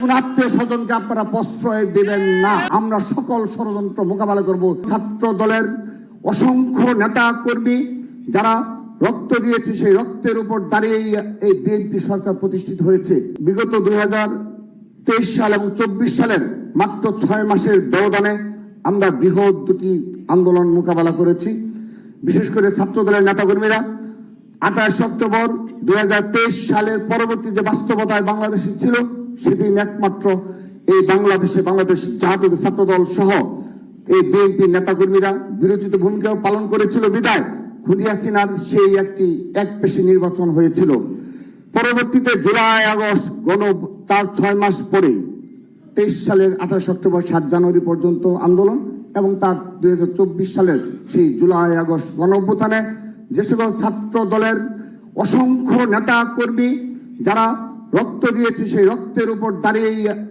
কোন আত্মীয় স্বজনকে আপনারা প্রশ্রয় দিবেন না। আমরা সকল ষড়যন্ত্র মোকাবেলা করব। ছাত্র দলের অসংখ্য নেতা কর্মী যারা রক্ত দিয়েছে, সেই রক্তের উপর দাঁড়িয়ে এই বিএনপি সরকার প্রতিষ্ঠিত হয়েছে। বিগত 2023 সাল এবং 24 সালের মাত্র 6 মাসের ব্যবধানে আমরা বৃহৎ দুটি আন্দোলন মোকাবেলা করেছি। বিশেষ করে ছাত্র দলের নেতাকর্মীরা 28 অক্টোবর 2023 সালের পরবর্তী যে বাস্তবতায় বাংলাদেশে ছিল, সেদিন একমাত্র এই বাংলাদেশ জাতীয় ছাত্র দল সহ এই বিএনপি নেতাকর্মীরা বিরোচিত ভূমিকাও পালন করেছিল বিদায় খুনি হাসিনার সেই একপেশী নির্বাচন হয়েছিল। পরবর্তীতে জুলাই আগস্ট তার 6 মাস পরে 23 সালের 28 অক্টোবর 7 জানুয়ারি পর্যন্ত আন্দোলন এবং তার 2024 সালের সেই জুলাই আগস্ট গণঅভ্যুত্থানে যে সকল ছাত্র দলের অসংখ্য নেতা কর্মী যারা রক্ত দিয়েছে, সেই রক্তের উপর দাঁড়িয়ে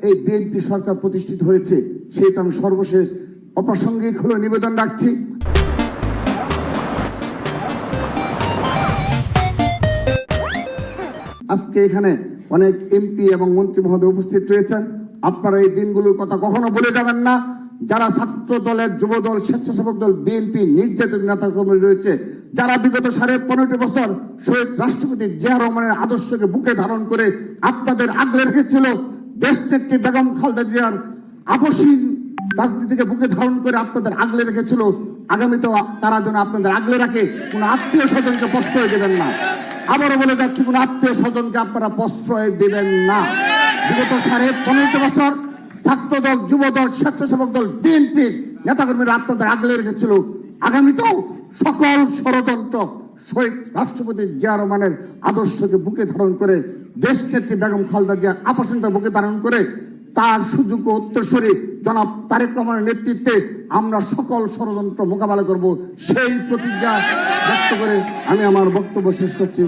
এই বিএনপি সরকার প্রতিষ্ঠিত হয়েছে, সেইটা আমি সর্বশেষ অপ্রাসঙ্গিক হলে নিবেদন রাখছি। আজকে এখানে অনেক এমপি এবং মন্ত্রী মহোদয় উপস্থিত রয়েছেন। আপনারা এই দিনগুলোর কথা কখনো ভুলে যাবেন না। যারা ছাত্র দলের, যুব দল, স্বেচ্ছাসেবক দল, বিএনপি নির্যাতিত নেতা কর্মী রয়েছে, যারা বিগত 15.5 বছর শহীদ রাষ্ট্রপতি জিয়া রহমানের আদর্শকে বুকে ধারণ করে আপনাদের আগলে রেখেছিল, দেশনেত্রী বেগম খালেদা জিয়ার আপসীন রাজনীতিকে বুকে ধারণ করে আপনাদের আগলে রেখেছিল, আগামীতেও তারা যেন আপনাদের আগলে রাখে। কোন আত্মীয় স্বজনকে প্রশ্রয় দেবেন না। আবারও বলে যাচ্ছি, কোন আত্মীয় স্বজনকে আপনারা প্রশ্রয় দেবেন না। বিগত 15.5 বছর ছাত্র দল, যুব দল, স্বেচ্ছাসেবক দল, বিএনপির নেতাকর্মীরা আপনাদের আগলে রেখেছিল, আগামীতেও সকল ষড়যন্ত্র শহীদ রাষ্ট্রপতি জিয়া রহমানের আদর্শকে বুকে ধারণ করে, দেশনেত্রী বেগম খালেদা জিয়ার আপসীনতা বুকে ধারণ করে, তার সুযোগ্য উত্তরসূরি জনাব তারেক রহমানের নেতৃত্বে আমরা সকল ষড়যন্ত্র মোকাবেলা করব, সেই প্রতিজ্ঞা ব্যক্ত করে আমি আমার বক্তব্য শেষ করছি।